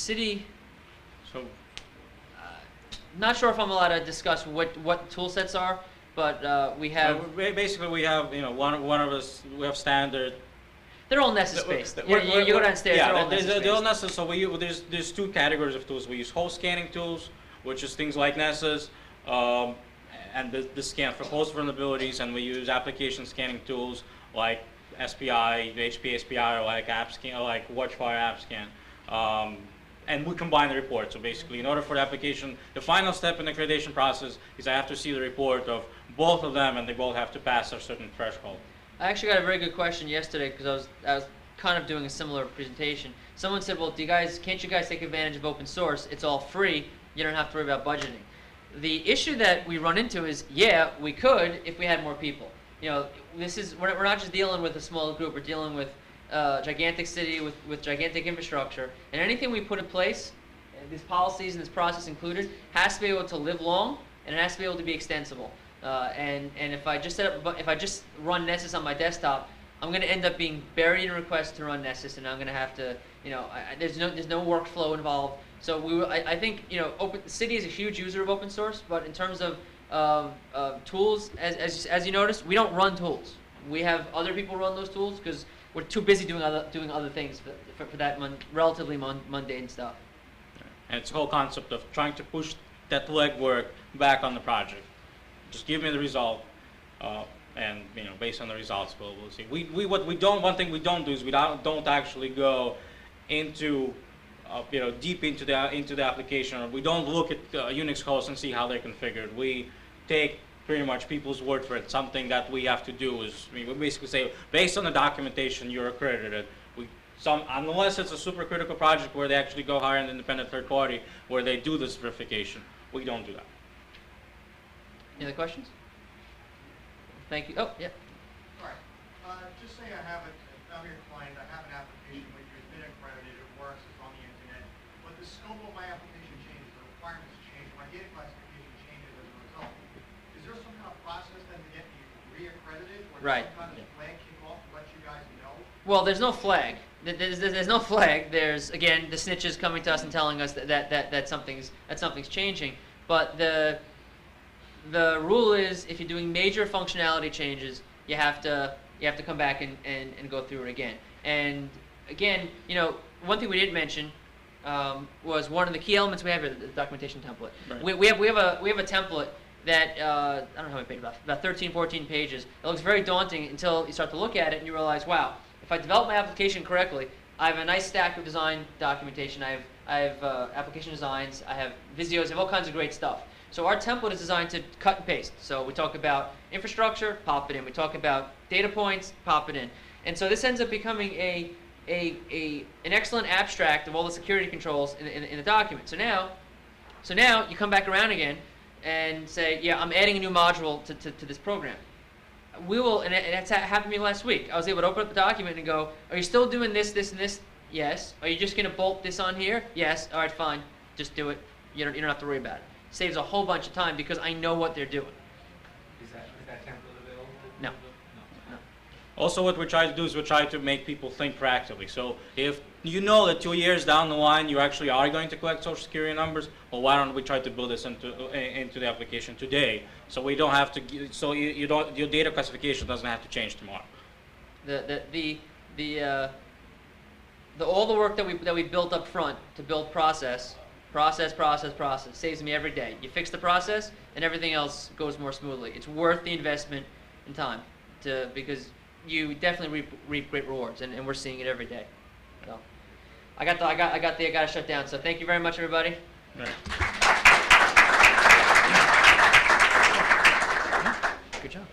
city, So not sure if I'm allowed to discuss what tool sets are, but we have, basically we have, you know, one of us, we have standard. they're all Nessus based. You go downstairs, they're all Nessus based. They're all Nessus. So there's two categories of tools. We use host scanning tools, which is things like Nessus, and the scan for host vulnerabilities, and we use application scanning tools like SPI, HP SPI, or like AppScan, or like Watchfire AppScan. And we combine the report. So basically, in order for the application, the final step in the accreditation process is I have to see the report of both of them, and they both have to pass a certain threshold. I actually got a very good question yesterday because I was kind of doing a similar presentation. Someone said, "Well, can't you guys take advantage of open source? It's all free. You don't have to worry about budgeting." The issue that we run into is, yeah, we could if we had more people. You know, we're not just dealing with a small group. We're dealing with gigantic city with gigantic infrastructure, and anything we put in place, these policies and this process included, has to be able to live long, and it has to be able to be extensible. And if I just run Nessus on my desktop, I'm going to end up being buried in requests to run Nessus, and I'm going to have to, you know, there's no workflow involved. So I think, you know, City is a huge user of open source, but in terms of tools, as you notice, we don't run tools. We have other people run those tools because we're too busy doing other things for that relatively mundane stuff. And it's the whole concept of trying to push that legwork back on the project. Just give me the result, and you know, based on the results, we'll see. One thing we don't do is we don't actually go into you know, deep into the application, or we don't look at Unix hosts and see how they're configured. We take pretty much people's word for it. Something that we have to do is, we basically say, based on the documentation, you're accredited. Unless it's a super critical project where they actually go hire an independent third party where they do this verification, we don't do that. Any other questions? Thank you. Oh, yeah. All right. Just say I'm your client, I have an application with you, it's been accredited, it works, it's on the internet, but the scope of my application changes, the requirements change, my data classification changes as a result. Is there some kind of process then to get me re-accredited, or Right. some kind of flag kick off to let you guys know? Well, there's no flag. There's no flag. There's, again, the snitches coming to us and telling us that something's changing. But the rule is, if you're doing major functionality changes, you have to come back and go through it again. And again, you know, one thing we didn't mention was one of the key elements we have here, the documentation template. Right. We have a template that I don't know how many pages, about 13, 14 pages. It looks very daunting until you start to look at it and you realize, wow, if I develop my application correctly, I have a nice stack of design documentation. I have application designs. I have Visios. I have all kinds of great stuff. So our template is designed to cut and paste. So we talk about infrastructure, pop it in. We talk about data points, pop it in. And so this ends up becoming an excellent abstract of all the security controls in the document. So now you come back around again and say, yeah, I'm adding a new module to this program. We will, and that's happened to me last week. I was able to open up the document and go, are you still doing this, this, and this? Yes. Are you just going to bolt this on here? Yes. All right, fine. Just do it. You don't have to worry about it. Saves a whole bunch of time because I know what they're doing. Is that template available? No. Also, what we try to do is we try to make people think practically. So if you know that 2 years down the line you actually are going to collect social security numbers, well, why don't we try to build this into the application today, so we don't have to, so your data classification doesn't have to change tomorrow. All the work that we built up front to build process saves me every day. You fix the process and everything else goes more smoothly. It's worth the investment in time because you definitely reap great rewards, and we're seeing it every day. So I got to shut down. So thank you very much, everybody. Right. Good job.